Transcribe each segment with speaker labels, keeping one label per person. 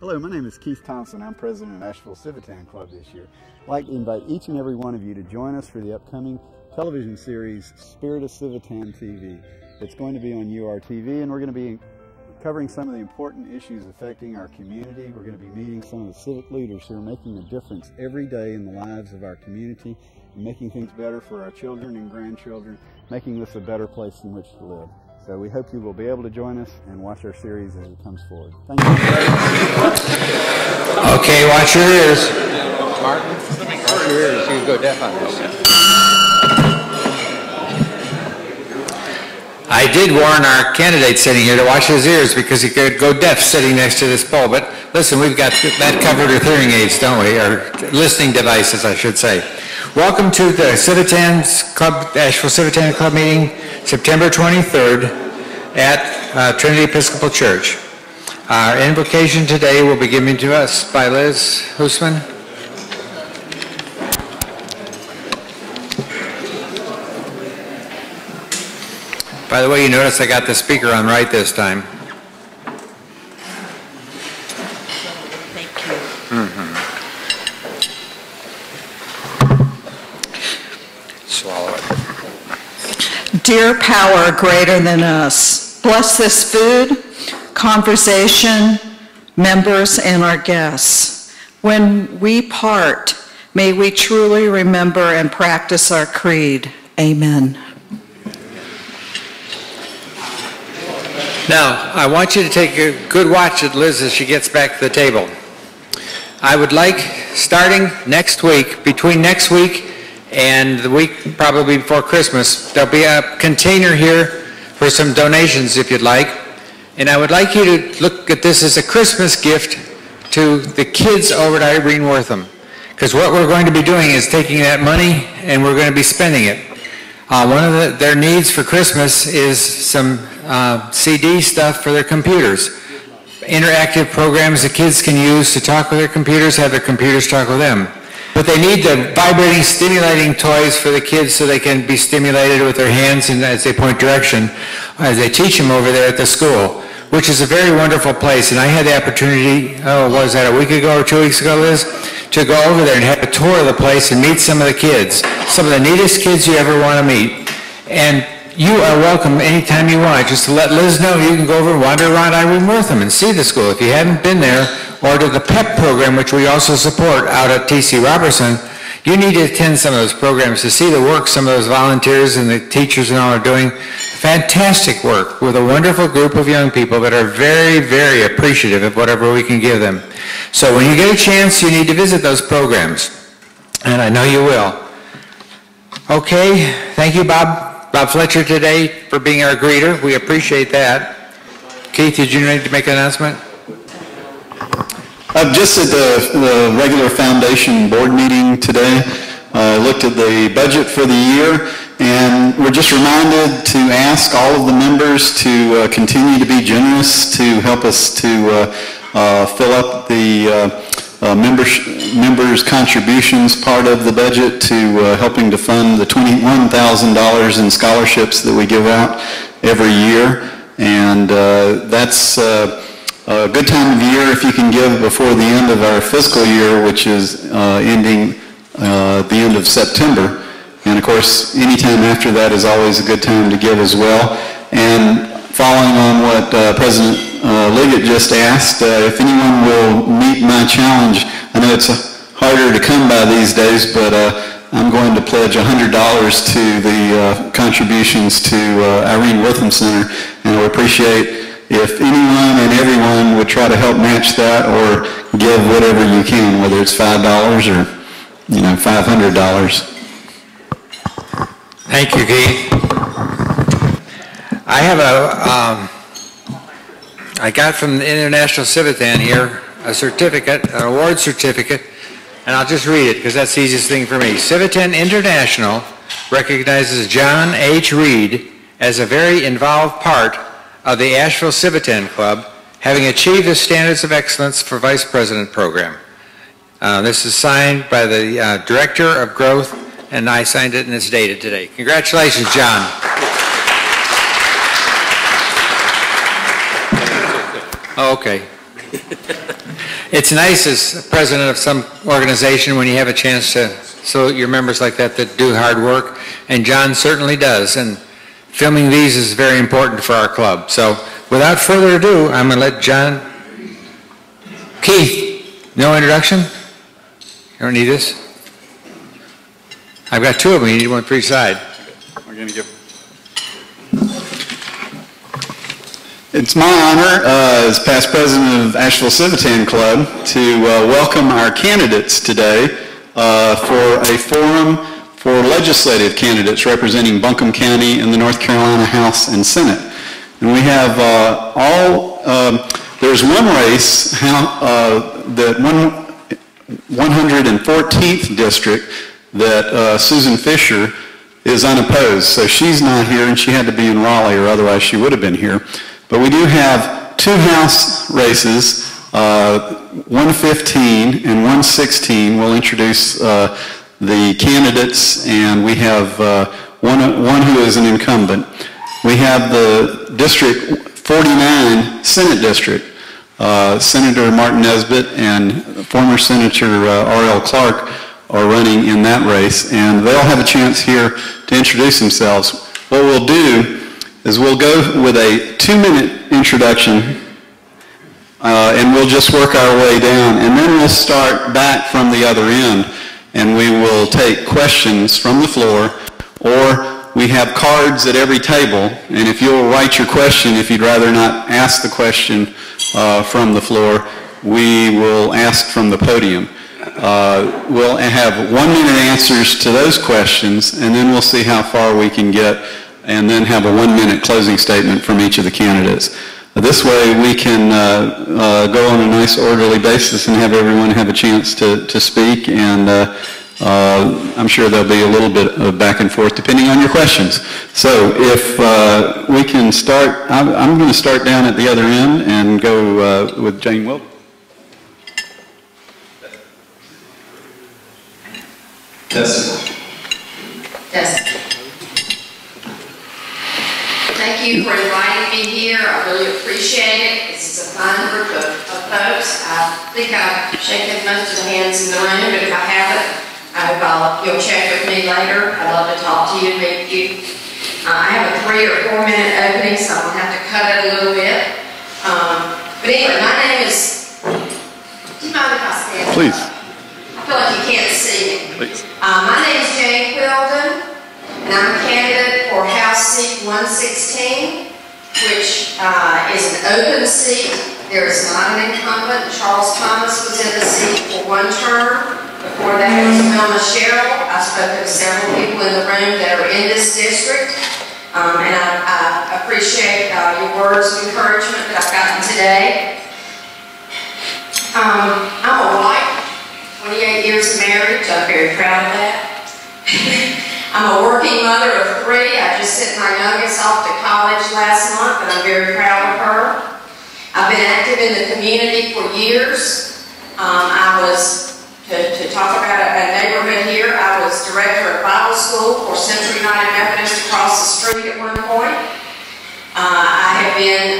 Speaker 1: Hello, my name is Keith Thompson. I'm president of Asheville Civitan Club this year. I'd like to invite each and every one of you to join us for the upcoming television series, Spirit of Civitan TV. It's going to be on URTV, and we're going to be covering some of the important issues affecting our community. We're going to be meeting some of the civic leaders who are making a difference every day in the lives of our community, and making things better for our children and grandchildren, making this a better place in which to live. So we hope you will be able to join us and watch our series as it comes forward. Thank you.
Speaker 2: Okay, watch your ears. Martin, watch your ears. You can go deaf on this. I did warn our candidate sitting here to watch his ears because he could go deaf sitting next to this pole. But listen, we've got that covered with hearing aids, don't we? Or listening devices, I should say. Welcome to the Civitan's Club, Asheville Civitan Club meeting, September 23rd at Trinity Episcopal Church. Our invocation today will be given to us by Liz Hoosman. By the way, you notice I got the speaker on right this time.
Speaker 3: Thank you.
Speaker 2: Swallow it.
Speaker 3: Dear power greater than us, bless this food, conversation, members, and our guests. When we part, may we truly remember and practice our creed. Amen.
Speaker 2: Now, I want you to take a good watch at Liz as she gets back to the table. I would like, starting next week, between next week and the week probably before Christmas, there'll be a container here for some donations if you'd like. And I would like you to look at this as a Christmas gift to the kids over at Irene Wortham. Because what we're going to be doing is taking that money and we're going to be spending it. One of their needs for Christmas is some CD stuff for their computers. Interactive programs the kids can use to talk with their computers, have their computers talk with them. But they need the vibrating, stimulating toys for the kids so they can be stimulated with their hands and as they point direction, as they teach them over there at the school, which is a very wonderful place. And I had the opportunity, what was that, a week ago or 2 weeks ago, Liz, to go over there and have a tour of the place and meet some of the kids, some of the neatest kids you ever want to meet. And you are welcome anytime you want. Just to let Liz know you can go over and wander around Irene Wortham and see the school. If you haven't been there, or to the PEP program, which we also support out at T.C. Robertson, you need to attend some of those programs to see the work some of those volunteers and the teachers and all are doing. Fantastic work with a wonderful group of young people that are very, very appreciative of whatever we can give them. So when you get a chance, you need to visit those programs. And I know you will. Okay, thank you, Bob Fletcher today for being our greeter. We appreciate that. Keith, did you need to make an announcement?
Speaker 4: Just at the regular foundation board meeting today, looked at the budget for the year, and we're just reminded to ask all of the members to continue to be generous to help us to fill up the members' contributions part of the budget to helping to fund the $21,000 in scholarships that we give out every year. And that's a good time of year if you can give before the end of our fiscal year, which is ending the end of September. And of course, any time after that is always a good time to give as well. And following on what President Liggett just asked, if anyone will meet my challenge, I know it's harder to come by these days, but I'm going to pledge $100 to the contributions to Irene Wortham Center, and I would appreciate if anyone and everyone would try to help match that or give whatever you can, whether it's $5 or, $500.
Speaker 2: Thank you, Keith. I have I got from the International Civitan here a certificate, an award certificate, and I'll just read it because that's the easiest thing for me. Civitan International recognizes John H. Reed as a very involved part of the Asheville Civitan Club, having achieved the standards of excellence for Vice President program. This is signed by the Director of Growth, and I signed it and it's dated today. Congratulations, John. Oh, okay. It's nice as president of some organization when you have a chance to salute your members like that do hard work, and John certainly does, and filming these is very important for our club. So without further ado, I'm going to let John... Keith, no introduction? You don't need this? I've got two of them. You need one for each side.
Speaker 4: We're going to give... It's my honor as past president of Asheville Civitan Club to welcome our candidates today for a forum for legislative candidates representing Buncombe County in the North Carolina House and Senate. And we have there's one race, that 114th district that Susan Fisher is unopposed. So she's not here, and she had to be in Raleigh, or otherwise she would have been here. But we do have two House races, 115 and 116. We'll introduce the candidates, and we have one who is an incumbent. We have the District 49 Senate District. Senator Martin Nesbitt and former Senator R.L. Clark are running in that race, and they'll have a chance here to introduce themselves. What we'll do is we'll go with a 2-minute introduction, and we'll just work our way down, and then we'll start back from the other end, and we will take questions from the floor, or we have cards at every table, and if you'll write your question, if you'd rather not ask the question from the floor, we will ask from the podium. We'll have 1-minute answers to those questions, and then we'll see how far we can get, and then have a 1-minute closing statement from each of the candidates. This way we can go on a nice orderly basis and have everyone have a chance to speak, and I'm sure there'll be a little bit of back and forth depending on your questions. So if we can start, I'm going to start down at the other end and go with Jane Wilk.
Speaker 5: Yes. Yes. Thank you for inviting me here. I really appreciate it. This is a fine group of folks. I think I've shaken most of the hands in the room, but if I haven't, I hope you'll check with me later. I'd love to talk to you and meet you. I have a 3 or 4 minute opening, so I'm going to have to cut it a little bit. But anyway, my name is... Do you mind if I stand up?
Speaker 4: Please.
Speaker 5: I feel like you can't see me.
Speaker 4: Please.
Speaker 5: My name is Jane Quilden, and I'm a candidate for House Seat 116, which is an open seat. There is not an incumbent. Charles Thomas was in the seat for 1 term. Before that, it was Wilma Sherrill. I've spoken to several people in the room that are in this district, and I appreciate your words of encouragement that I've gotten today. I'm a wife. 28 years of marriage, I'm very proud of that. I'm a working mother of 3. I just sent my youngest off to college last month, and I'm very proud of her. I've been active in the community for years. To talk about a neighborhood here, I was director of Bible school for Central United Methodist across the street at one point. I have been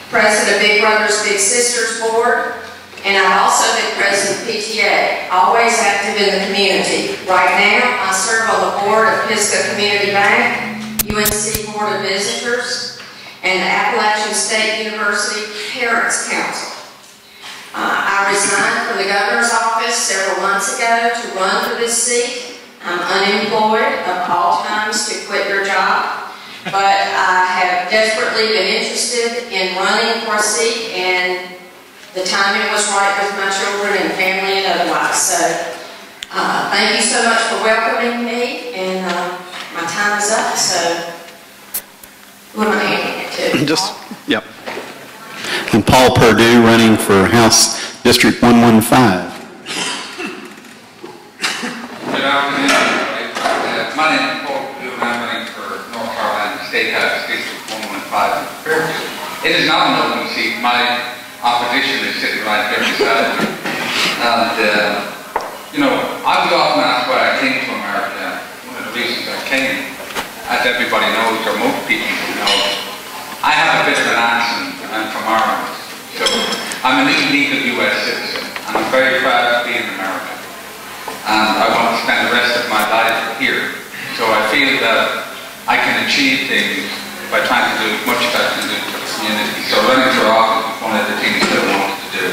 Speaker 5: president of Big Brothers Big Sisters Board. And I've also been president of PTA, always active in the community. Right now, I serve on the board of Pisgah Community Bank, UNC Board of Visitors, and the Appalachian State University Parents Council. I resigned from the governor's office several months ago to run for this seat. I'm unemployed of all times to quit your job, but I have desperately been interested in running for a seat, and the timing was right with my children and family and otherwise. So thank you so much for welcoming me, and my time is up, so who am I handing it to?
Speaker 4: Just, yep. And Paul Perdue running for House District 115.
Speaker 6: Good afternoon, everybody. My name is Paul Perdue, and I'm running for North Carolina State House District 115 in Fairfield. It is not an open seat. My opposition is sitting right there beside me. And, you know, I was often asked why I came to America. One of the reasons I came, as everybody knows, or most people know, I have a bit of an accent. I'm from Ireland. So I'm I can achieve things by trying to do as much as I can do for the community. So running for office was one of the things that I wanted to do.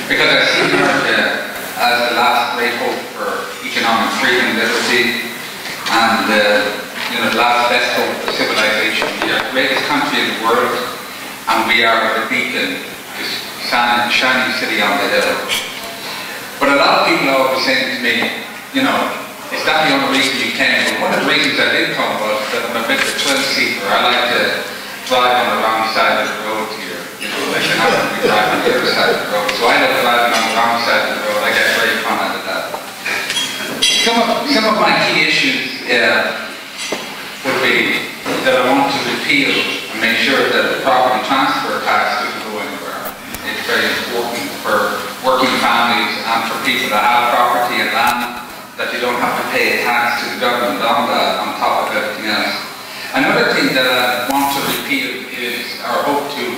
Speaker 6: Because I see America as the last great hope for economic freedom and liberty, and the last best hope for civilization. We are the greatest country in the world, and we are the beacon, this shining city on the hill. But a lot of people are always saying to me, is that the only reason you came? But one of the reasons I did come was that I'm a bit of a thrill-seeker. I like to drive on the wrong side of the road here. Like I don't be driving on the other side of the road. So I love driving on the wrong side of the road. I get very fun out of that. Some of my key issues would be that I want to repeal and make sure that the property transfer tax doesn't go anywhere. It's very important for working families and for people that have property and land, that you don't have to pay a tax to the government on that on top of everything else. Another thing that I want to repeal is, or hope to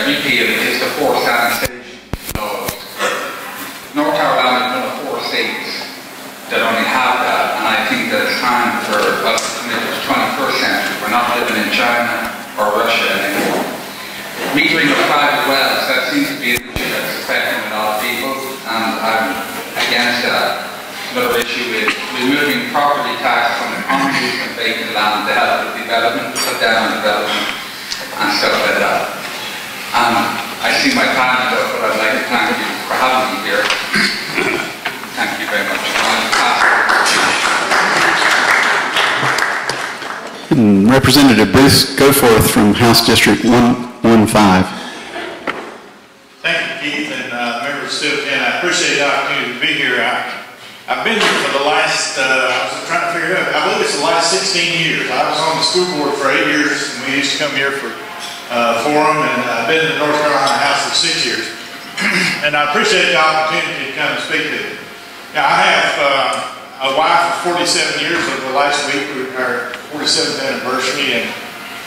Speaker 6: repeal, is the forced annexation laws. North Carolina is one of 4 states that only have that, and I think that it's time for us to commit to the 21st century. We're not living in China or Russia anymore. Metering of private wells, that seems to be an issue that's affecting a lot of people, and I'm against that. Another issue is removing property tax from the unused and vacant land to help with development, put down development, and stuff like that. I see my time is up, but I'd like to thank you for having me here. Thank you very much.
Speaker 4: And Representative Bruce Goforth from House District 115.
Speaker 7: Thank you, Keith, and members of Civitan. I appreciate the opportunity to be here. I've been here for the last, I was trying to figure it out, I believe it's the last 16 years. I was on the school board for 8 years, and we used to come here for forum, and I've been in the North Carolina House for 6 years. And I appreciate the opportunity to come and speak to you. Now, I have a wife of 47 years over the last week, our 47th anniversary, and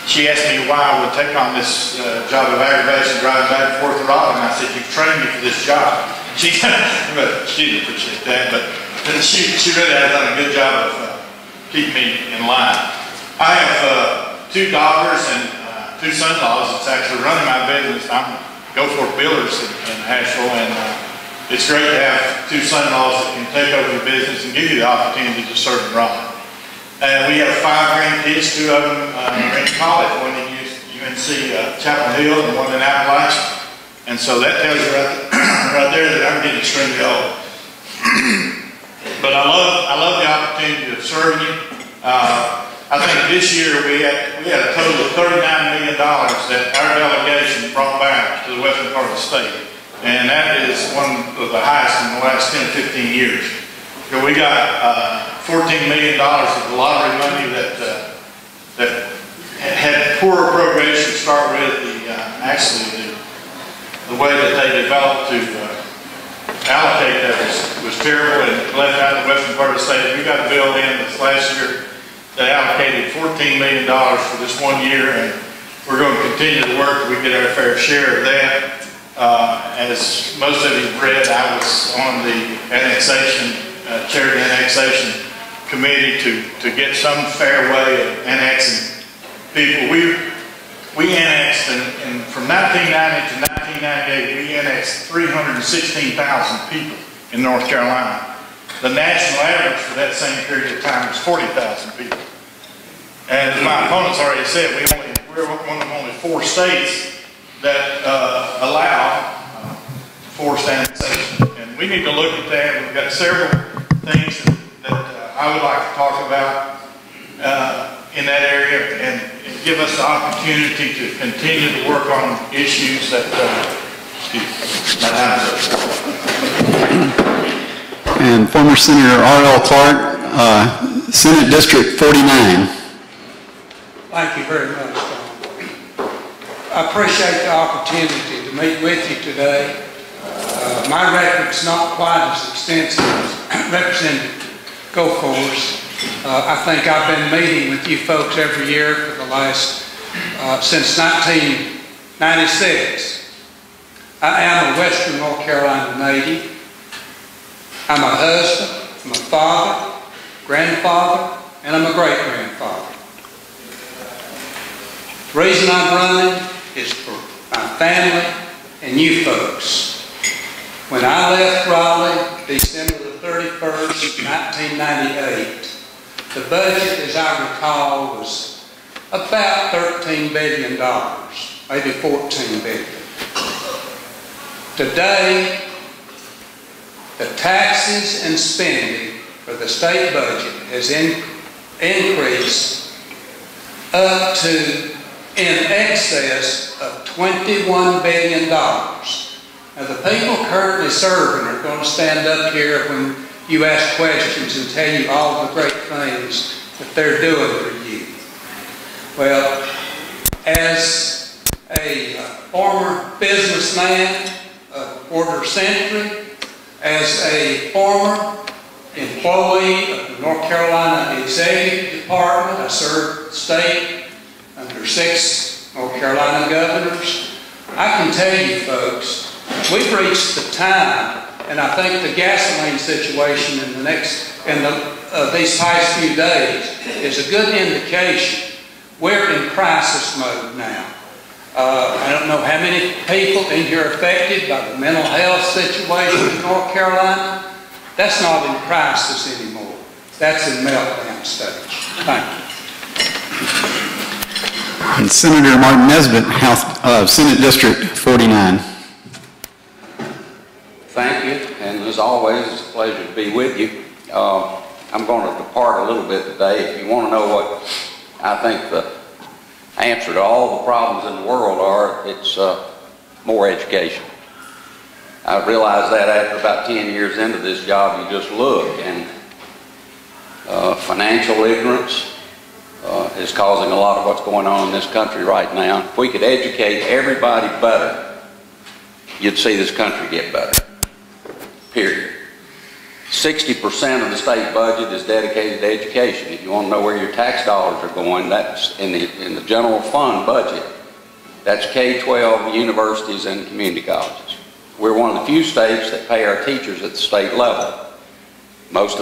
Speaker 7: she asked me why I would take on this job of aggravation driving back and forth to Raleigh, and I said, you've trained me for this job. She didn't appreciate that, but she really has done a good job of keeping me in line. I have 2 daughters and 2 son-in-laws that's actually running my business. I'm Goforth Builders in Asheville, and it's great to have 2 son-in-laws that can take over the business and give you the opportunity to serve in Raleigh. And we have 5 grandkids, 2 of them are in college, one in UNC Chapel Hill and one in Appalachia. And so that tells you right there that I'm getting extremely old. But I love the opportunity of serving you. I think this year we had a total of $39 million that our delegation brought back to the western part of the state. And that is one of the highest in the last 10 to 15 years. So we got $14 million of the lottery money that had poor appropriation to start with. The way that they developed to allocate that was terrible and left out in the western part of the state. We got a bill in this last year that allocated $14 million for this 1 year, and we're going to continue to work till we get our fair share of that. As most of you read, I was on the annexation, charity annexation committee to get some fair way of annexing people. We annexed, and from 1990 to 1998, we annexed 316,000 people in North Carolina. The national average for that same period of time was 40,000 people. And as my opponents already said, we're one of only 4 states that allow forced annexation. And we need to look at that. We've got several things that I would like to talk about in that area, and give us the opportunity to continue to work on issues that,
Speaker 4: And former Senator R.L. Clark, Senate District 49.
Speaker 8: Thank you very much, Tom. I appreciate the opportunity to meet with you today. My record's not quite as extensive as Representative Goforth's. I think I've been meeting with you folks every year for the last, since 1996. I am a Western North Carolina native. I'm a husband, I'm a father, grandfather, and I'm a great-grandfather. The reason I'm running is for my family and you folks. When I left Raleigh, December the 31st, 1998, the budget, as I recall, was about $13 billion, maybe $14 billion. Today, the taxes and spending for the state budget has increased up to in excess of $21 billion. Now, the people currently serving are going to stand up here when you ask questions and tell you all the great things that they're doing for you. Well, as a former businessman of a quarter century, as a former employee of the North Carolina Executive Department, I served the state under 6 North Carolina governors. I can tell you folks, we've reached the time, and I think the gasoline situation in these past few days is a good indication. We're in crisis mode now. I don't know how many people in here are affected by the mental health situation in North Carolina. That's not in crisis anymore. That's in meltdown stage. Thank you.
Speaker 4: And Senator Martin Nesbitt, Senate District 49.
Speaker 9: Thank you, and as always, it's a pleasure to be with you. I'm going to depart a little bit today. If you want to know what I think the answer to all the problems in the world are, it's more education. I realized that after about 10 years into this job. You just look, and financial ignorance is causing a lot of what's going on in this country right now. If we could educate everybody better, you'd see this country get better. Period. 60% of the state budget is dedicated to education. If you want to know where your tax dollars are going, that's in the general fund budget. That's K-12, universities, and community colleges. We're one of the few states that pay our teachers at the state level. Most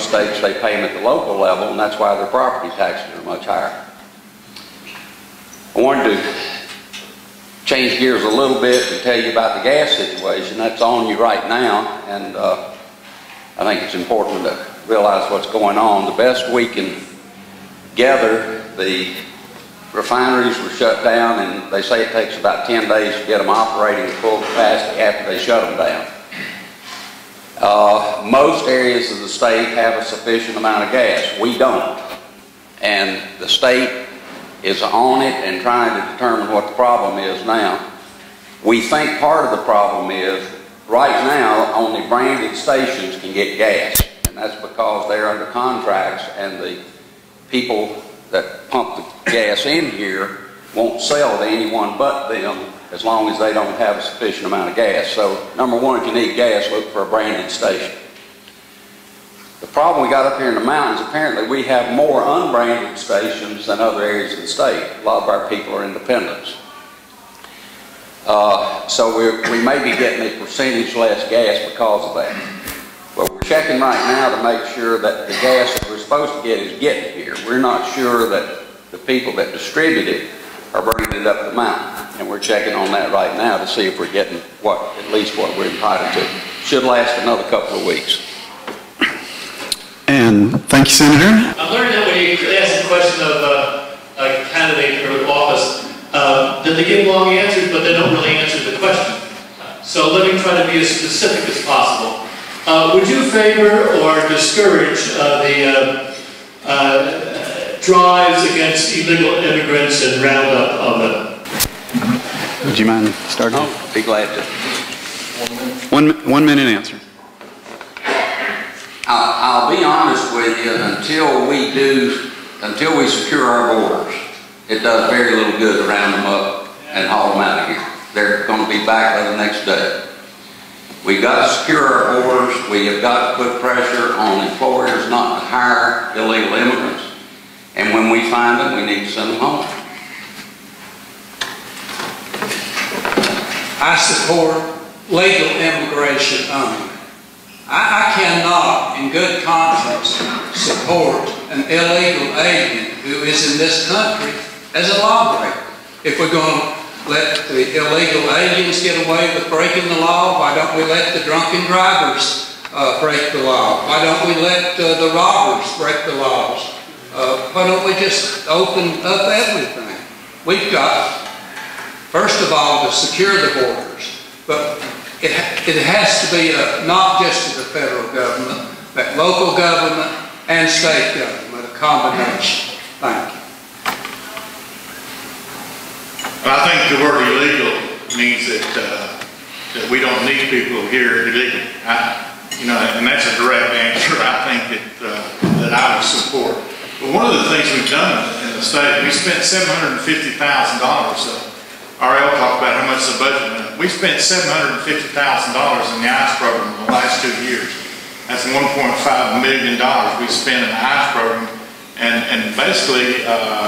Speaker 9: states, they pay them at the local level, and that's why their property taxes are much higher. I wanted to change gears a little bit and tell you about the gas situation. That's on you right now, and I think it's important to realize what's going on. The best we can gather, the refineries were shut down, and they say it takes about 10 days to get them operating at full capacity after they shut them down. Most areas of the state have a sufficient amount of gas. We don't. And the state is on it and trying to determine what the problem is now. We think part of the problem is right now only branded stations can get gas, and that's because they're under contracts, and the people that pump the gas in here won't sell to anyone but them as long as they don't have a sufficient amount of gas. So number one, if you need gas, look for a branded station. The problem we got up here in the mountains, apparently we have more unbranded stations than other areas of the state. A lot of our people are independents. So we may be getting a percentage less gas because of that. But we're checking right now to make sure that the gas that we're supposed to get is getting here. We're not sure that the people that distribute it are bringing it up the mountain. And we're checking on that right now to see if we're getting at least what we're entitled to. Should last another couple of weeks.
Speaker 4: And thank you, Senator.
Speaker 10: I'm learning that when you ask the question of a candidate for office, that they give long answers, but they don't really answer the question. So let me try to be as specific as possible. Would you favor or discourage the drives against illegal immigrants and roundup of them?
Speaker 4: Would you mind starting?
Speaker 9: Oh, be glad to.
Speaker 4: 1 minute answer.
Speaker 9: I'll be honest with you, until we secure our borders, it does very little good to round them up and haul them out of here. They're going to be back by the next day. We've got to secure our borders. We have got to put pressure on employers not to hire illegal immigrants. And when we find them, we need to send them home.
Speaker 8: I support legal immigration only. I cannot, in good conscience, support an illegal alien who is in this country as a lawbreaker. If we're going to let the illegal aliens get away with breaking the law, why don't we let the drunken drivers break the law? Why don't we let the robbers break the laws? Why don't we just open up everything? We've got, first of all, to secure the borders, but it has to be not just to the federal government, but local government and state government, a combination. Thank you.
Speaker 7: I think the word illegal means that we don't need people here illegally. And that's a direct answer. I think that I would support. But one of the things we've done in the state, we spent $750,000. RL talked about how much the budget went up. We spent $750,000 in the ICE program in the last 2 years. That's $1.5 million we spent in the ICE program. And basically,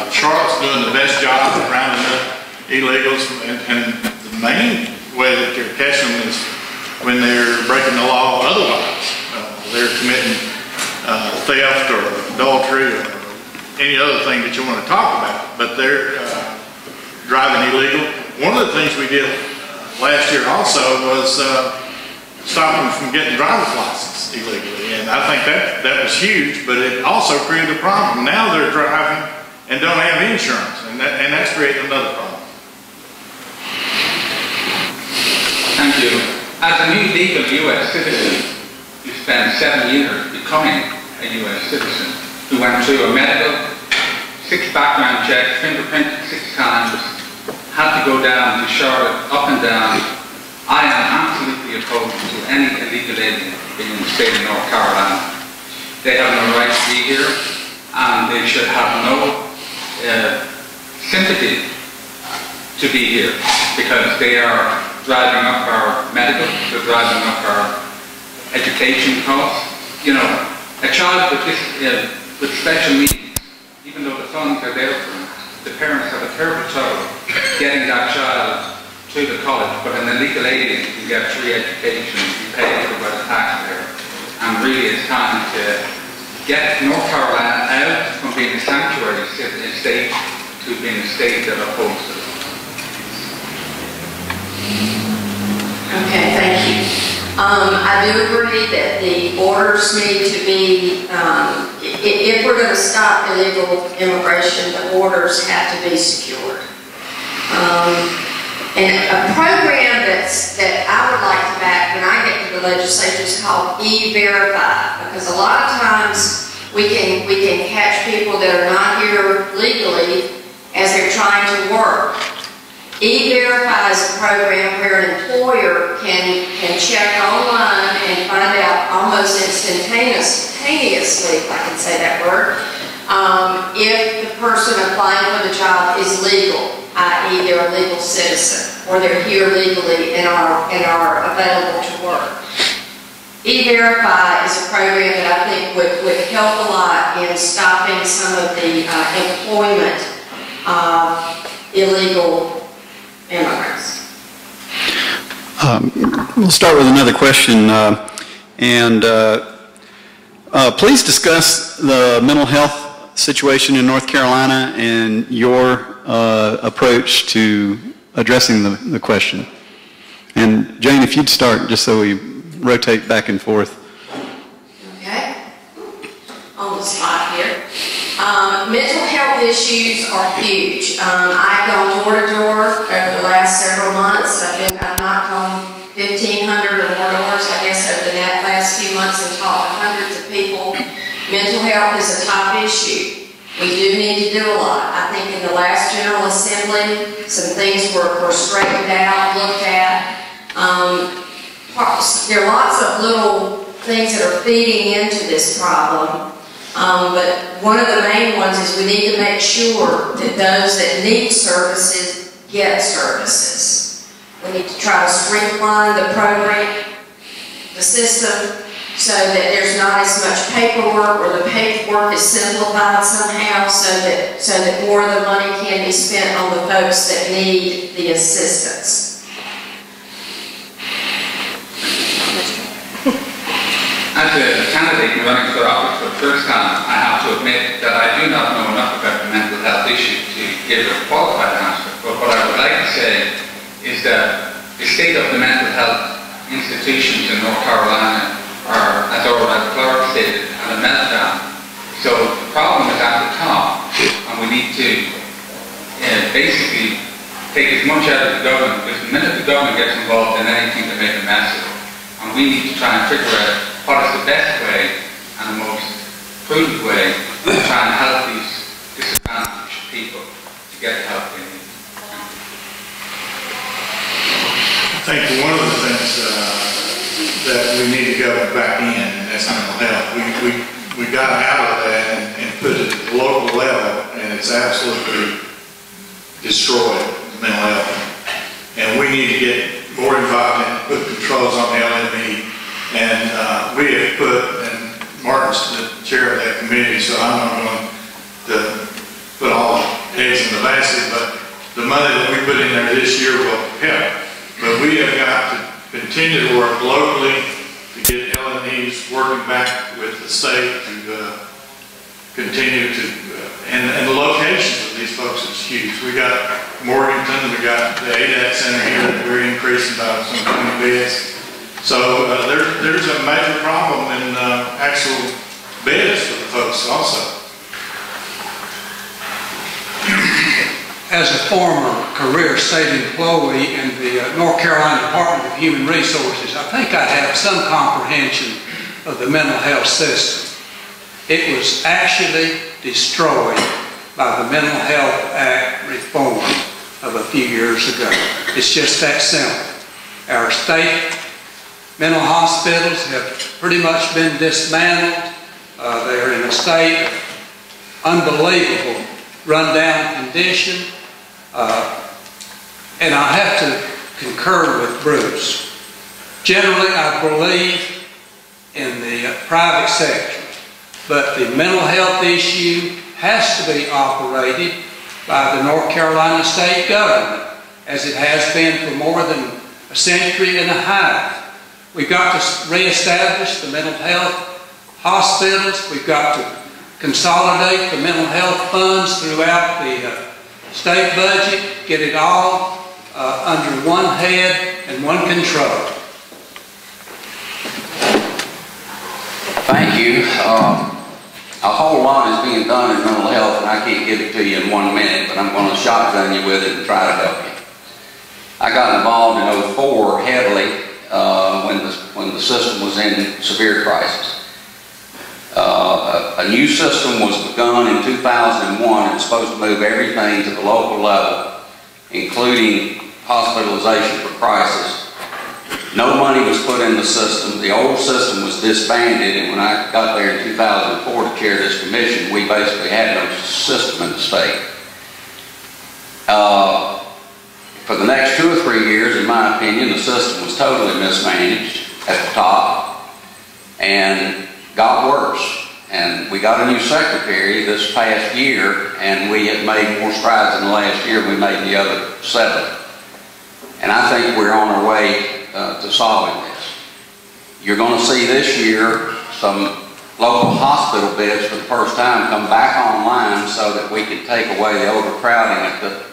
Speaker 7: Charlotte's doing the best job of rounding up illegals, and the main way that you're catching them is when they're breaking the law otherwise. They're committing theft or adultery or any other thing that you want to talk about, but they're driving illegal. One of the things we did last year also was stop them from getting driver's license illegally, and I think that was huge, but it also created a problem. Now they're driving and don't have insurance, and that's creating another problem.
Speaker 6: Thank you. As a new legal U.S. citizen, you spent 7 years becoming a U.S. citizen. You went through a medical, 6 background checks, fingerprinted 6 times, had to go down to Charlotte, up and down. I am absolutely opposed to any illegal alien being in the state of North Carolina. They have no right to be here, and they should have no sympathy to be here, because they are driving up our medical, they're driving up our education costs. You know, a child with special needs, even though the funds are there for them, the parents have a terrible trouble getting that child to the college, but an illegal alien can get free education, be paid for by the taxpayer. And really it's time to get North Carolina out from being a sanctuary state to being a state that upholds it.
Speaker 5: Okay, thank you. I do agree that the borders need to be, if we're going to stop illegal immigration, the borders have to be secured. And a program that I would like to back when I get to the legislature is called E-Verify, because a lot of times we can catch people that are not here legally as they're trying to work. E-Verify is a program where an employer can check online and find out almost instantaneously, if I can say that word, if the person applying for the job is legal, i.e. they're a legal citizen, or they're here legally and are available to work. E-Verify is a program that I think would help a lot in stopping some of the employment of illegal immigrants.
Speaker 4: We'll start with another question, please discuss the mental health situation in North Carolina and your approach to addressing the question. And Jane, if you'd start, just so we rotate back and forth.
Speaker 5: Okay, on the spot here. Mental health issues are huge. I've gone door to door over the last several months. I've knocked on 1,500 or more doors, I guess, over the last few months and talked to hundreds of people. Mental health is a top issue. We do need to do a lot. I think in the last General Assembly, some things were straightened out, looked at. There are lots of little things that are feeding into this problem. But one of the main ones is we need to make sure that those that need services get services. We need to try to streamline the program, the system, so that there's not as much paperwork, or the paperwork is simplified somehow, so that more of the money can be spent on the folks that need the assistance.
Speaker 6: As a candidate running for office for the first time, I have to admit that I do not know enough about the mental health issue to give a qualified answer. But what I would like to say is that the state of the mental health institutions in North Carolina are, as Orwell Clark stated, at a meltdown. So the problem is at the top, and we need to basically take as much out of the government, because the minute the government gets involved in anything to make a mess of it, and we need to try and figure out what is the best way and the most prudent way to try and help these disadvantaged people to get the help they need.
Speaker 7: I think one of the things that we need to go back in, and that's mental health. We got out of that and put it at the local level, and it's absolutely destroyed mental health. And we need to get more involved and put controls on the LME. And we have put, and Martin's the chair of that committee, so I'm not going to put all eggs in the basket, but the money that we put in there this year will help. But we have got to continue to work locally to get LMEs working back with the state to continue to, and the locations of these folks is huge. We got Morganton, we got the ADAT Center here that we're increasing by some 20 beds. So there's a major problem in actual beds for the folks also.
Speaker 8: As a former career state employee in the North Carolina Department of Human Resources, I think I have some comprehension of the mental health system. It was actually destroyed by the Mental Health Act reform of a few years ago. It's just that simple. Our state mental hospitals have pretty much been dismantled. They're in a state of unbelievable rundown condition. And I have to concur with Bruce. Generally, I believe in the private sector, but the mental health issue has to be operated by the North Carolina state government, as it has been for more than a century and a half. We've got to reestablish the mental health hospitals. We've got to consolidate the mental health funds throughout the state budget, get it all under one head and one control.
Speaker 9: Thank you. A whole lot is being done in mental health, and I can't give it to you in 1 minute, but I'm going to shotgun you with it and try to help you. I got involved in 2004 heavily when the system was in severe crisis. A new system was begun in 2001 and was supposed to move everything to the local level, including hospitalization for crisis. No money was put in the system. The old system was disbanded, and when I got there in 2004 to chair this commission, we basically had no system in the state. For the next 2 or 3 years, in my opinion, the system was totally mismanaged at the top and got worse. And we got a new secretary this past year, and we have made more strides in the last year than we made in the other 7. And I think we're on our way to solving this. You're going to see this year some local hospital beds for the first time come back online so that we can take away the overcrowding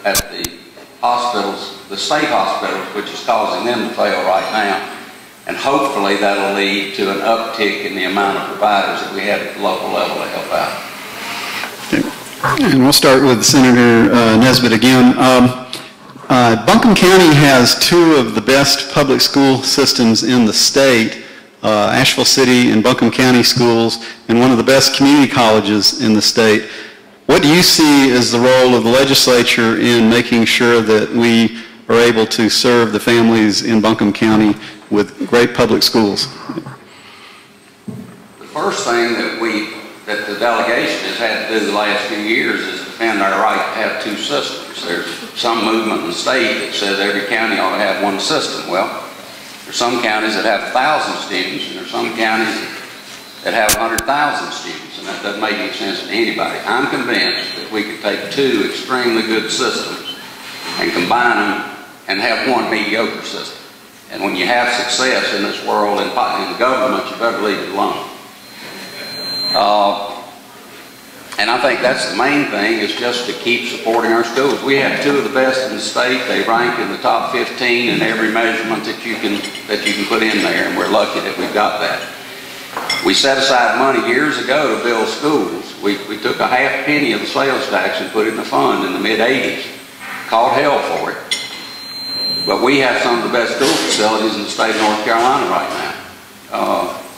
Speaker 9: at the hospitals, the state hospitals, which is causing them to fail right now. And hopefully that'll lead to an uptick in the amount of providers that we have at the local level to help out.
Speaker 4: Okay. And we'll start with Senator Nesbitt again. Buncombe County has 2 of the best public school systems in the state, Asheville City and Buncombe County schools, and one of the best community colleges in the state. What do you see as the role of the legislature in making sure that we are able to serve the families in Buncombe County with great public schools?
Speaker 9: The first thing that the delegation has had to do the last few years is defend our right to have 2 systems. There's some movement in the state that says every county ought to have 1 system. Well, there's some counties that have 1,000 students, and there's some counties that have 100,000 students, and that doesn't make any sense to anybody. I'm convinced that we could take 2 extremely good systems and combine them and have 1 mediocre system. And when you have success in this world and in government, you better leave it alone. And I think that's the main thing, is just to keep supporting our schools. We have 2 of the best in the state. They rank in the top 15 in every measurement that you can put in there, and we're lucky that we've got that. We set aside money years ago to build schools. We took a half penny of the sales tax and put it in a fund in the mid-'80s. Called hell for it. But we have some of the best school facilities in the state of North Carolina right now.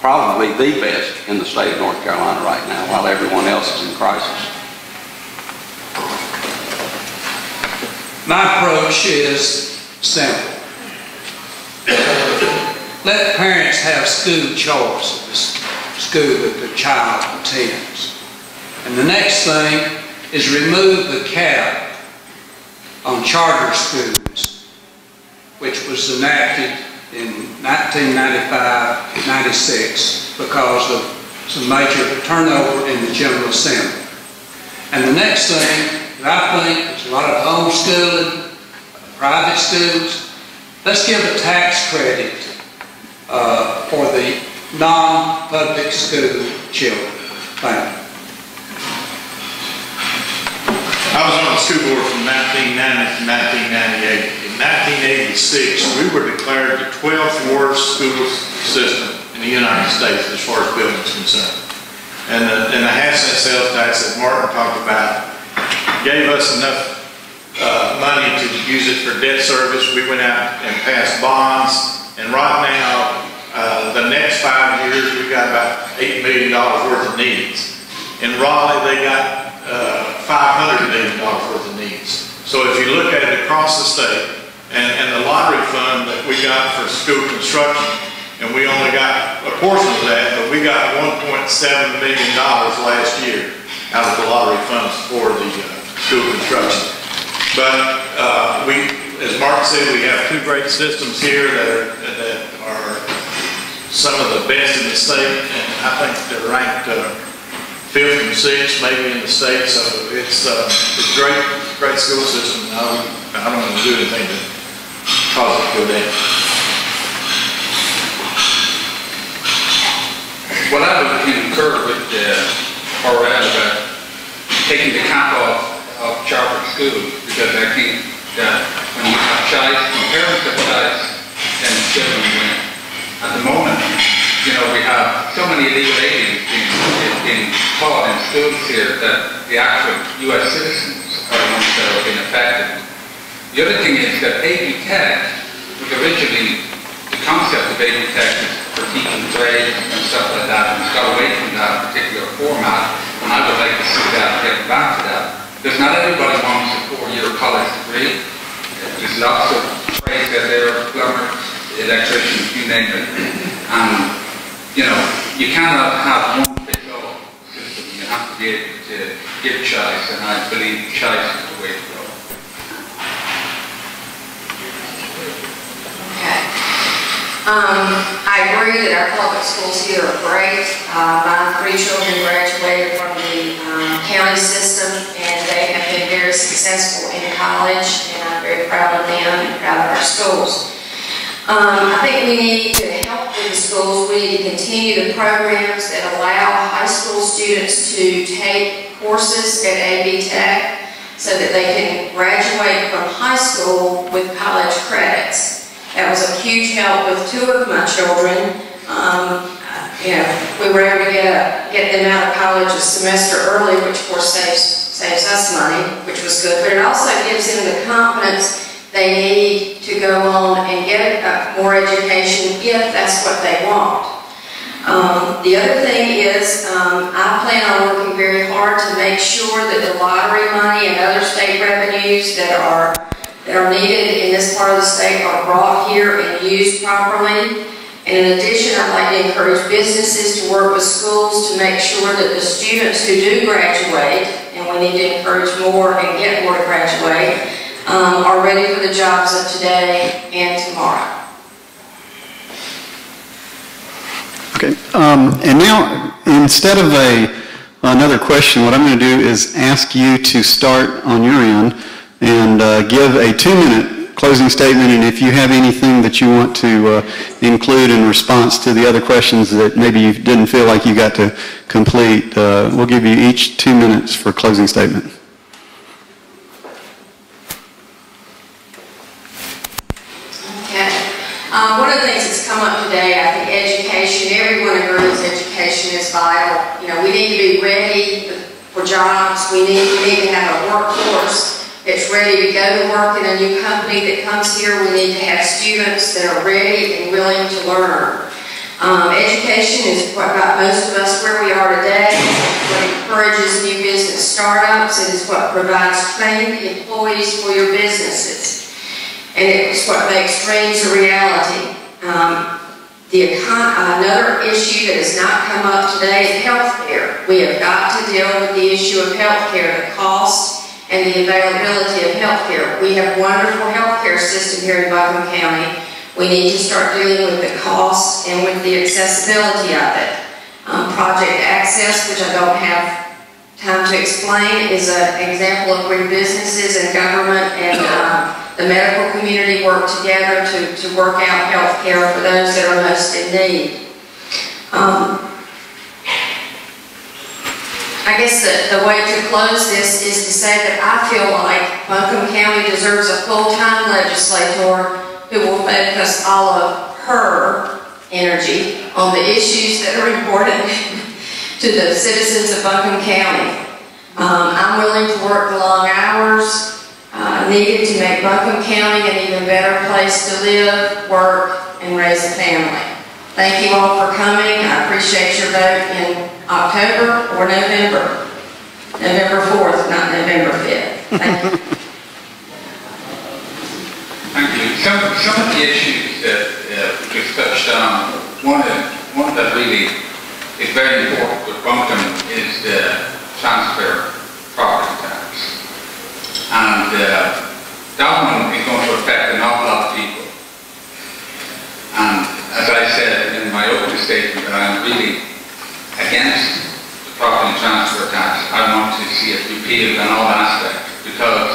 Speaker 9: Probably the best in the state of North Carolina right now, while everyone else is in crisis.
Speaker 8: My approach is simple. Let parents have school choice of the school that their child attends. And the next thing is remove the cap on charter schools, which was enacted in 1995-96 because of some major turnover in the General Assembly. And the next thing that I think is a lot of homeschooling, private schools. Let's give a tax credit for the non-public school children. Thank you.
Speaker 7: I was on the school board from 1990 to 1998. In 1986, we were declared the 12th worst school system in the United States as far as buildings concerned. And the half-cent sales tax that Martin talked about gave us enough money to use it for debt service. We went out and passed bonds, and right now, the next 5 years, we've got about $8 million worth of needs. In Raleigh, they got $500 million worth of needs. So if you look at it across the state, and the lottery fund that we got for school construction, and we only got a portion of that, but we got $1.7 million last year out of the lottery funds for the school construction. But as Mark said, we have 2 great systems here that are some of the best in the state, and I think they're ranked 5th and 6th maybe in the state. So it's great school system. I don't want to do anything to cause it to go down.
Speaker 6: Well, I would concur with Orad about taking the cap off of charter schools, because I think that when you have choice, when parents have choice, then children win. At the moment, you know, we have so many illegal aliens being taught in schools here that the actual U.S. citizens are the ones that have been affected. The other thing is that AB Tech was originally, the concept of AB Tech is for teaching trades and stuff like that, and it's got away from that particular format, and I would like to see that get back to that. Because not everybody wants a 4-year college degree. There's lots of trades out there, plumbers, electricians, you name it. And, you know, you cannot have one fits-all system. You have to be able to give choice, and I believe choice is the way to go.
Speaker 5: I agree that our public schools here are great. My 3 children graduated from the county system, and they have been very successful in college, and I'm very proud of them and proud of our schools. I think we need to help with the schools. We need to continue the programs that allow high school students to take courses at AB Tech so that they can graduate from high school with college credits. That was a huge help with 2 of my children. You know, we were able to get them out of college a semester early, which of course saves us money, which was good. But it also gives them the confidence they need to go on and get more education if that's what they want. The other thing is, I plan on working very hard to make sure that the lottery money and other state revenues that are needed in this part of the state are brought here and used properly. And in addition, I'd like to encourage businesses to work with schools to make sure that the students who do graduate, and we need to encourage more and get more to graduate, are ready for the jobs of today and tomorrow.
Speaker 4: Okay, and now instead of another question, what I'm going to do is ask you to start on your end and give a 2-minute closing statement, and if you have anything that you want to include in response to the other questions that maybe you didn't feel like you got to complete. We'll give you each 2 minutes for closing statement.
Speaker 5: Okay. One of the things that's come up today, I think education, everyone agrees education is vital. You know, we need to be ready for jobs. We need to have a workforce that's ready to go to work in a new company that comes here. We need to have students that are ready and willing to learn. Education is what got most of us where we are today. It's what encourages new business startups. It is what provides trained employees for your businesses. And it's what makes dreams a reality. Another issue that has not come up today is health care. We have got to deal with the issue of health care, the cost and the availability of health care. We have a wonderful health care system here in Buncombe County. We need to start dealing with the cost and with the accessibility of it. Project Access, which I don't have time to explain, is an example of where businesses and government and the medical community work together to work out health care for those that are most in need. I guess the way to close this is to say that I feel like Buncombe County deserves a full-time legislator who will focus all of her energy on the issues that are important to the citizens of Buncombe County. I'm willing to work the long hours needed to make Buncombe County an even better place to live, work, and raise a family. Thank you all for coming. I appreciate your vote in October or November. November 4th, not November 5th. Thank you.
Speaker 6: Thank you. Some of the issues that we've touched on, one that really is very important with Buncombe is the transfer property tax. And that one is going to affect an awful lot of people. And as I said in my opening statement, that I'm really against the property transfer tax. I want to see it repealed in all aspects, because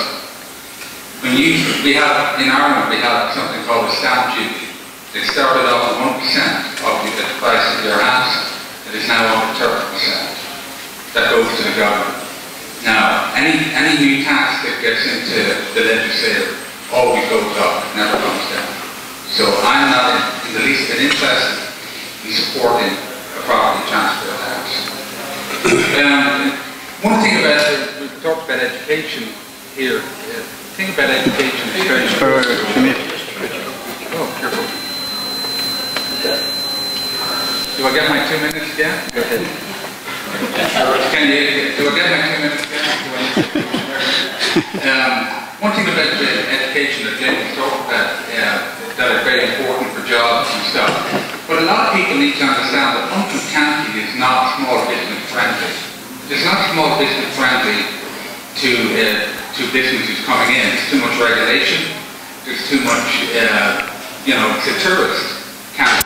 Speaker 6: in Ireland we have something called a stamp duty. It started off at 1% of the price of your house. It is now over 30% that goes to the government. Now, any new tax that gets into the legislature always goes up, never comes down. So I'm not in the least bit interested in supporting a property transfer tax. One thing about, we talked about education here. The thing about education is very important. Oh, careful. Do I get my 2 minutes again? Go ahead. Do I get my 2 minutes again? One thing about the education that Glenn talked about that is very important for jobs and stuff. But a lot of people need to understand that Buncombe County is not small business friendly. It's not small business friendly to businesses coming in. There's too much regulation. There's too much, it's a tourist county.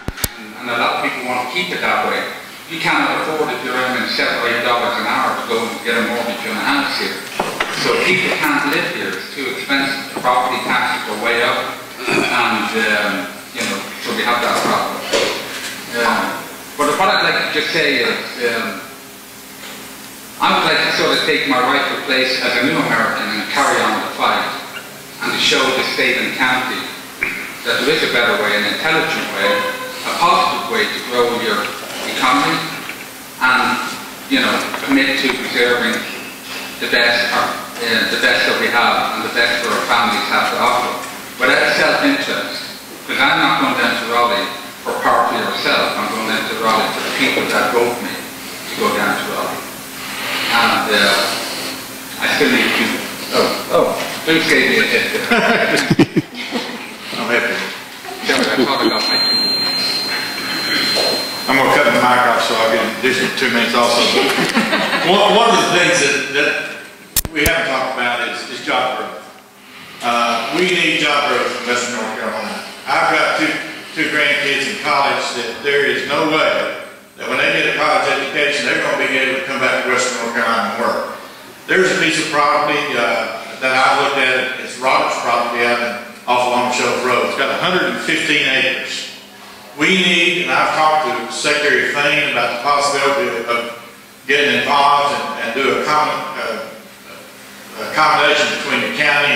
Speaker 6: And a lot of people want to keep it that way. You cannot afford, if you're earning $7 or $8 an hour, to go and get a mortgage on a house here. So people can't live here. It's too expensive. The property taxes are way up. And, so we have that problem. But what I'd like to just say is, I would like to sort of take my rightful place as a new American and carry on the fight, and to show the state and county that there is a better way, an intelligent way, a positive way to grow your economy, and commit to preserving the best that we have and the best that our families have to offer, without self-interest. Because I'm not going down to Raleigh for party or self. I'm going down to Raleigh for the people that vote me to go down to Raleigh. And I still need to. Please gave me a hit there.
Speaker 7: I'm happy.
Speaker 6: Sorry, I thought I got my 2 minutes.
Speaker 7: I'm going to cut the mic off so I'll get an additional 2 minutes also. One of the things that we haven't talked about is job growth. We need job growth in Western North Carolina. I've got two grandkids in college that there is no way that when they get a college education, they're going to be able to come back to Western North Carolina and work. There's a piece of property that I looked at. It's Robert's property out off Long Shelf Road. It's got 115 acres. We need, and I've talked to Secretary Fain about the possibility of getting involved and do a accommodation between the county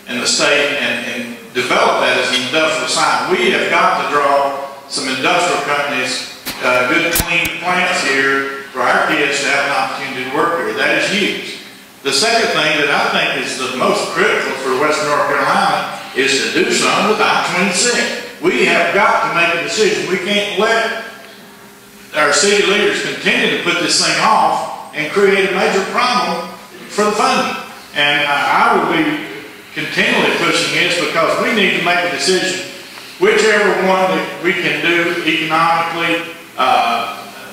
Speaker 7: and the state and develop that as an industrial site. We have got to draw some industrial companies, good clean plants here for our kids to have an opportunity to work here. That is huge. The second thing that I think is the most critical for Western North Carolina is to do something with I-26. We have got to make a decision. We can't let our city leaders continue to put this thing off and create a major problem for the funding. And I will be continually pushing this because we need to make a decision. Whichever one that we can do economically,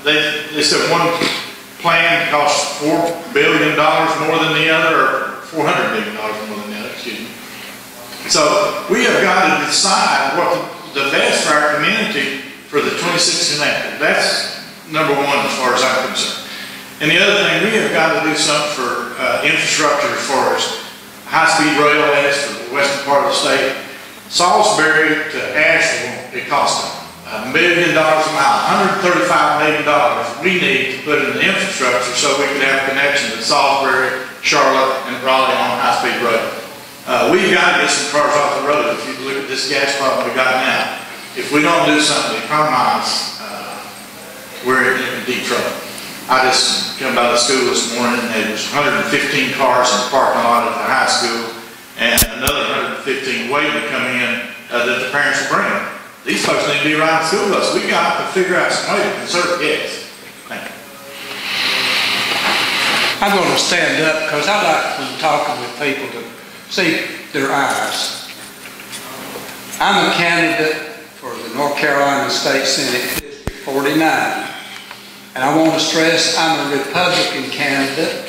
Speaker 7: they said one plan costs $4 billion more than the other, or $400 million more than the other, excuse me. So we have got to decide what the best for our community for the 26th Act. That's number one as far as I'm concerned. And the other thing, we have got to do something for infrastructure as far as high-speed rail is for the western part of the state. Salisbury to Asheville, it costs $1 million a mile, $135 million we need to put in the infrastructure so we can have connections in Salisbury, Charlotte, and Raleigh on high-speed rail. We've got to get some cars off the road. If you look at this gas problem we got now, if we don't do something, I promise we're in deep trouble. I just came by the school this morning and there was 115 cars in the parking lot at the high school and another 115 waiting to come in that the parents will bring. These folks need to be riding the school bus. We got to figure out some way to conserve gas. Thank you.
Speaker 8: I'm going to stand up because I like when talking with people to see their eyes. I'm a candidate for the North Carolina State Senate District 49. And I want to stress I'm a Republican candidate,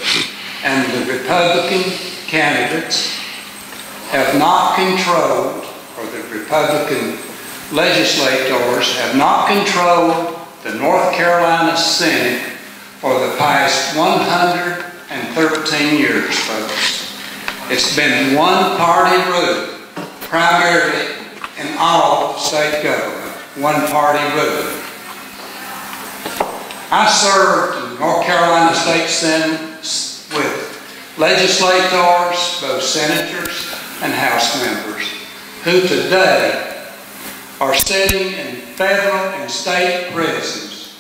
Speaker 8: and the Republican candidates have not controlled, or the Republican legislators have not controlled the North Carolina Senate for the past 113 years, folks. It's been one-party rule, primarily in all state government, one-party rule. I served in the North Carolina State Senate with legislators, both senators and House members, who today are sitting in federal and state prisons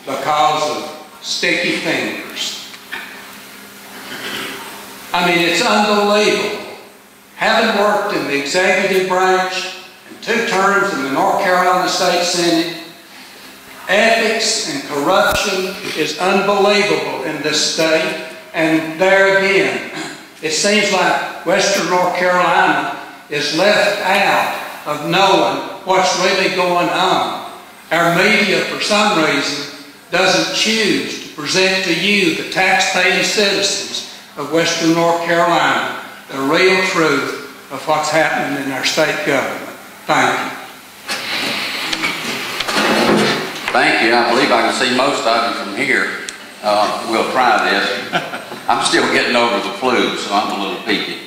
Speaker 8: because of sticky fingers. I mean, it's unbelievable. Having worked in the executive branch and 2 terms in the North Carolina State Senate, ethics and corruption is unbelievable in this state, and there again, it seems like Western North Carolina is left out of knowing what's really going on. Our media, for some reason, doesn't choose to present to you, the tax-paying citizens of Western North Carolina, the real truth of what's happening in our state government. Thank you.
Speaker 9: Thank you. I believe I can see most of you from here. We'll try this. I'm still getting over the flu, so I'm a little peaky.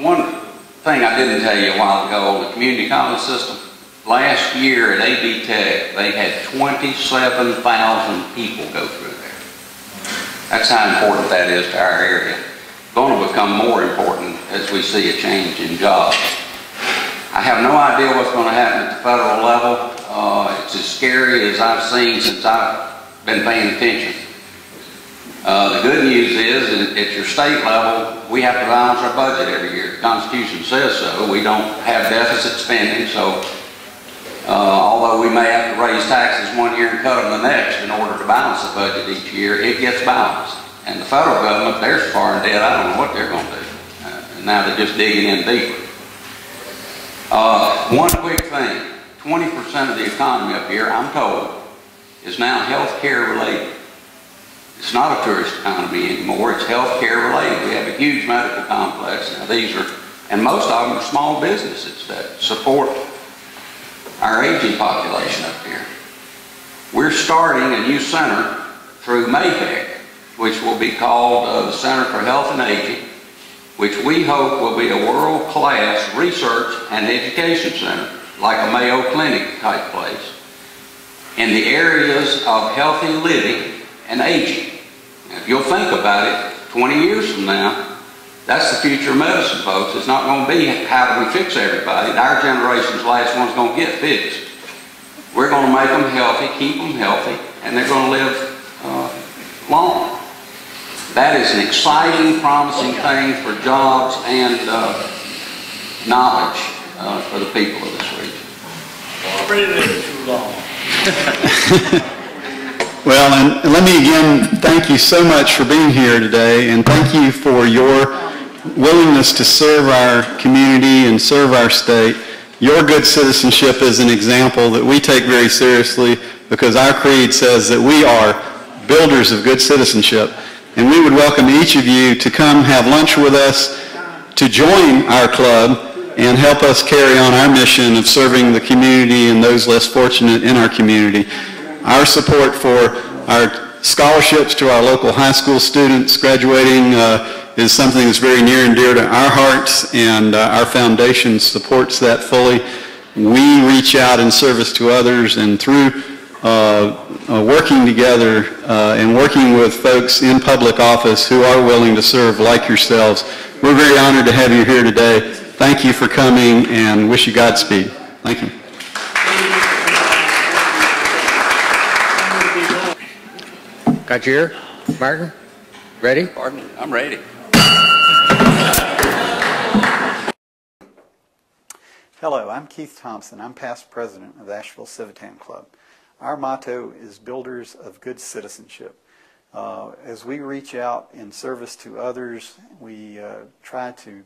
Speaker 9: One thing I didn't tell you a while ago on the community college system, last year at AD Tech, they had 27,000 people go through there. That's how important that is to our area. It's going to become more important as we see a change in jobs. I have no idea what's going to happen at the federal level. It's as scary as I've seen since I've been paying attention. The good news is at your state level, we have to balance our budget every year. The Constitution says so. We don't have deficit spending, so although we may have to raise taxes one year and cut them the next in order to balance the budget each year, it gets balanced. And the federal government, they're so far in debt, I don't know what they're going to do. And now they're just digging in deeper. One quick thing. 20% of the economy up here, I'm told, is now healthcare related. It's not a tourist economy anymore, it's healthcare related. We have a huge medical complex. Now these are, and most of them are small businesses that support our aging population up here. We're starting a new center through Maytech, which will be called the Center for Health and Aging, which we hope will be a world-class research and education center, like a Mayo Clinic type place. in the areas of healthy living and aging. If you'll think about it, 20 years from now, that's the future of medicine, folks. It's not going to be how do we fix everybody. Our generation's last one's going to get fixed. We're going to make them healthy, keep them healthy, and they're going to live long. That is an exciting, promising thing for jobs and knowledge for the people of this region.
Speaker 10: Already too long.
Speaker 4: Well, and let me again thank you so much for being here today, and thank you for your willingness to serve our community and serve our state. Your good citizenship is an example that we take very seriously, because our creed says that we are builders of good citizenship. And we would welcome each of you to come have lunch with us, to join our club, and help us carry on our mission of serving the community and those less fortunate in our community. Our support for our scholarships to our local high school students graduating is something that's very near and dear to our hearts, and our foundation supports that fully. We reach out in service to others, and through working together and working with folks in public office who are willing to serve like yourselves, we're very honored to have you here today. Thank you for coming, and wish you Godspeed. Thank you.
Speaker 2: Got your ear, Martin? Ready?
Speaker 9: Pardon me, I'm ready.
Speaker 1: Hello, I'm Keith Thompson. I'm past president of the Asheville Civitan Club. Our motto is Builders of Good Citizenship. As we reach out in service to others, we try to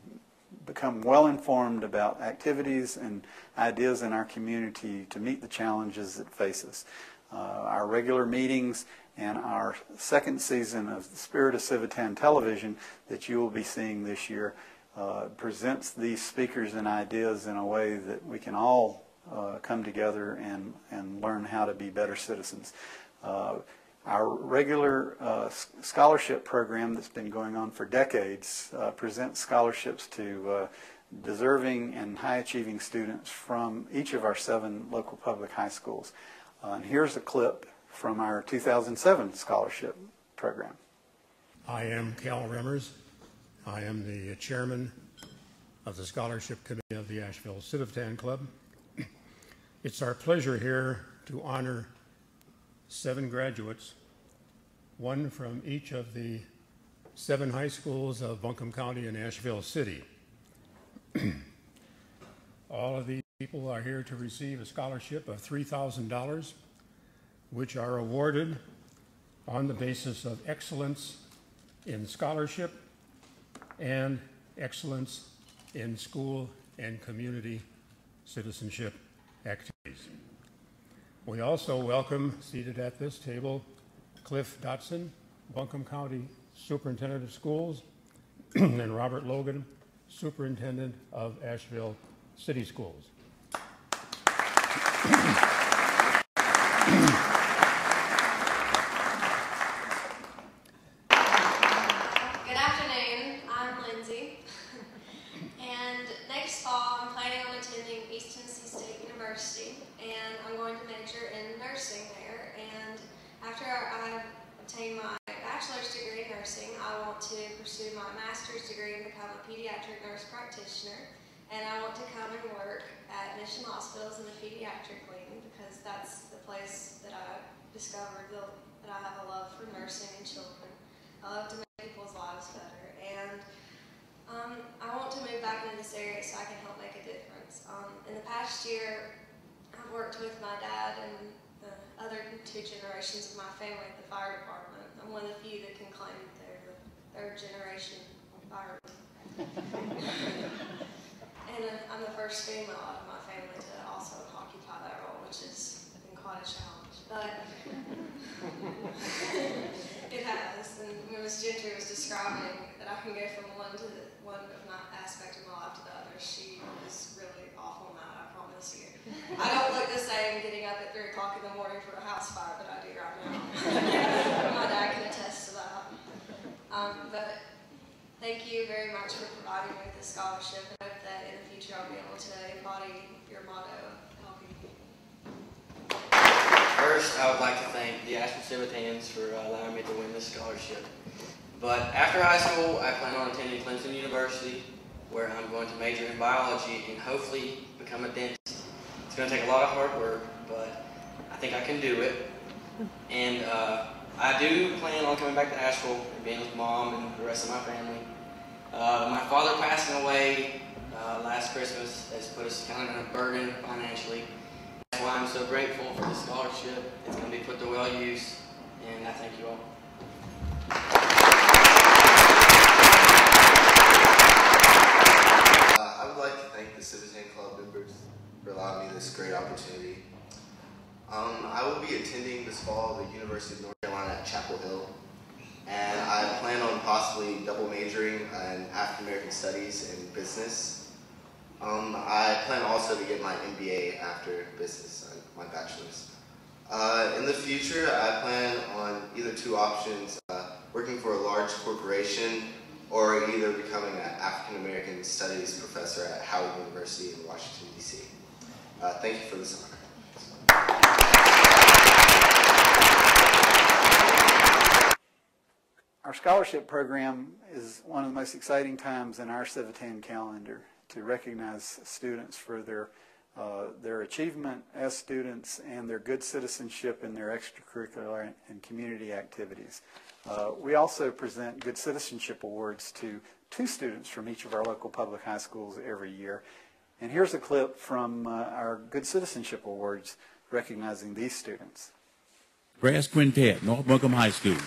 Speaker 1: become well informed about activities and ideas in our community to meet the challenges that face us. Our regular meetings and our second season of the Spirit of Civitan television that you will be seeing this year presents these speakers and ideas in a way that we can all come together and learn how to be better citizens. Our regular scholarship program that's been going on for decades presents scholarships to deserving and high-achieving students from each of our 7 local public high schools. And here's a clip from our 2007 scholarship program.
Speaker 11: I am Cal Remmers. I am the chairman of the scholarship committee of the Asheville Civitan Club. It's our pleasure here to honor 7 graduates, one from each of the 7 high schools of Buncombe County and Asheville City. All of these people are here to receive a scholarship of $3,000, which are awarded on the basis of excellence in scholarship and excellence in school and community citizenship activities. We also welcome, seated at this table, Cliff Dotson, Buncombe County Superintendent of Schools, and Robert Logan, Superintendent of Asheville City Schools.
Speaker 12: Good afternoon, I'm Lindsay, and next fall I'm planning on attending East Tennessee State University, and I'm going to major in nursing there, and after I obtain my bachelor's degree in nursing, I want to pursue my master's degree and become a pediatric nurse practitioner, and I want to come and work at Mission Hospitals in the pediatric wing, because that's the place that I discovered that I have a love for nursing and children. I love to make people's lives better, and I want to move back into this area so I can help make a difference. In the past year, I've worked with my dad and the other 2 generations of my family at the fire department. I'm one of the few that can claim that they're the 3rd generation firemen. And I'm the first female out of my family to also occupy that role, which has been quite a challenge. But it has, and when Ms. Gentry was describing that I can go from one of my aspect of my life to the other, she was really awful on that, I promise you. I don't look the same getting up at 3 o'clock in the morning for a house fire that I do right now. My dad can attest to that. But thank you very much for providing me with this scholarship, and I hope that in the future I'll be able to embody your motto of helping people.
Speaker 13: First, I would like to thank the Asheville Civitans for allowing me to win this scholarship. But after high school, I plan on attending Clemson University, where I'm going to major in biology and hopefully become a dentist. It's going to take a lot of hard work, but I think I can do it. And I do plan on coming back to Asheville and being with Mom and the rest of my family. My father passing away last Christmas has put us kind of in a burden financially. That's why I'm so grateful for this scholarship. It's going to be put to well use, and I thank you all.
Speaker 14: I would like to thank the Civitan Club members for allowing me this great opportunity. I will be attending this fall the University of North Carolina at Chapel Hill, and I plan on possibly double majoring in African American Studies and Business. I plan also to get my MBA after business, my bachelor's. In the future, I plan on either two options, working for a large corporation or either becoming an African American Studies professor at Howard University in Washington, D.C. Thank you for this honor.
Speaker 1: Our scholarship program is one of the most exciting times in our Civitan calendar to recognize students for their achievement as students and their good citizenship in their extracurricular and community activities. We also present Good Citizenship Awards to 2 students from each of our local public high schools every year. And here's a clip from our Good Citizenship Awards recognizing these students.
Speaker 15: Brass Quintet, North Buncombe High School.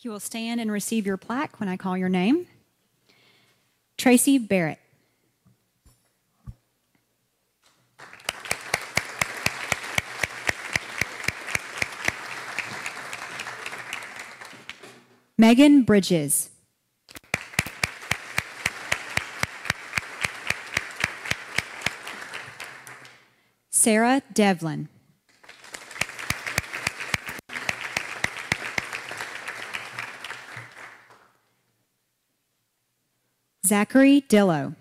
Speaker 16: You will stand and receive your plaque when I call your name. Tracy Barrett. Megan Bridges. Sarah Devlin. Zachary Dillo.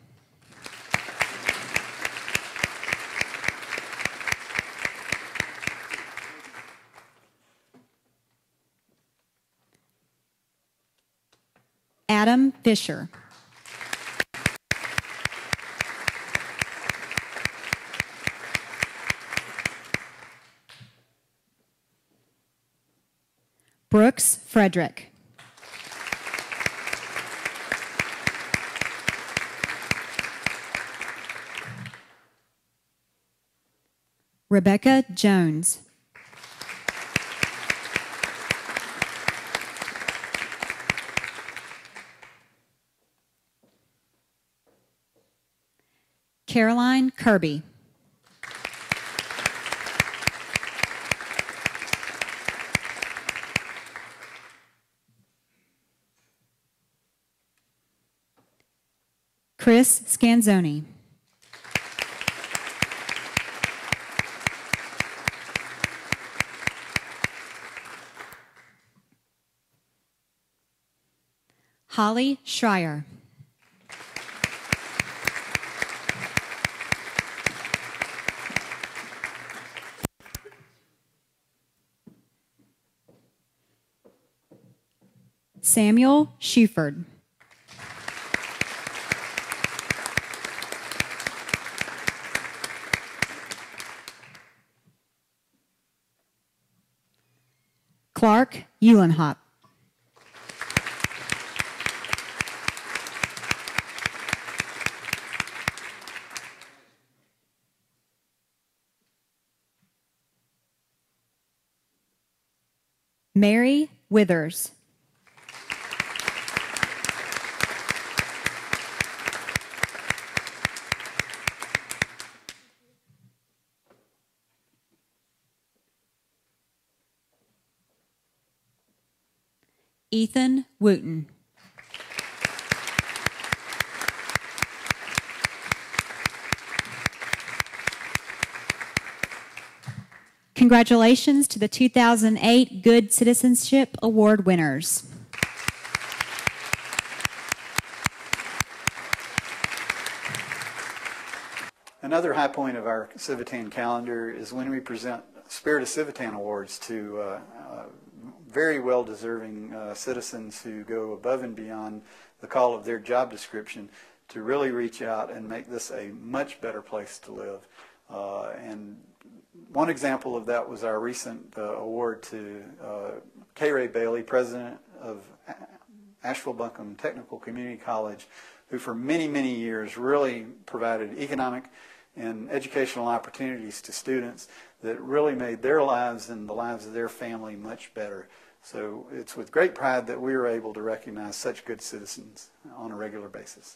Speaker 16: Adam Fisher. Brooks Frederick. Rebecca Jones. Caroline Kirby. Chris Scanzoni. Holly Schreier. Samuel Shuford. Clark Eulenhop. Mary Withers. Ethan Wooten. Congratulations to the 2008 Good Citizenship Award winners.
Speaker 1: Another high point of our Civitan calendar is when we present Spirit of Civitan Awards to very well-deserving citizens who go above and beyond the call of their job description to really reach out and make this a much better place to live. And one example of that was our recent award to K. Ray Bailey, president of Asheville Buncombe Technical Community College, who for many, many years really provided economic and educational opportunities to students that really made their lives and the lives of their family much better. So it's with great pride that we are able to recognize such good citizens on a regular basis.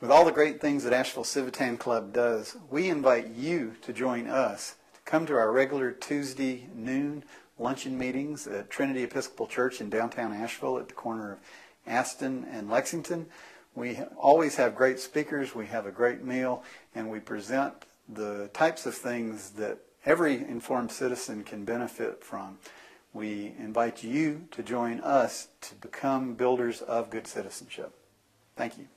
Speaker 1: With all the great things that Asheville Civitan Club does, we invite you to join us to come to our regular Tuesday noon luncheon meetings at Trinity Episcopal Church in downtown Asheville at the corner of Aston and Lexington. We always have great speakers, we have a great meal, and we present the types of things that every informed citizen can benefit from. We invite you to join us to become builders of good citizenship. Thank you.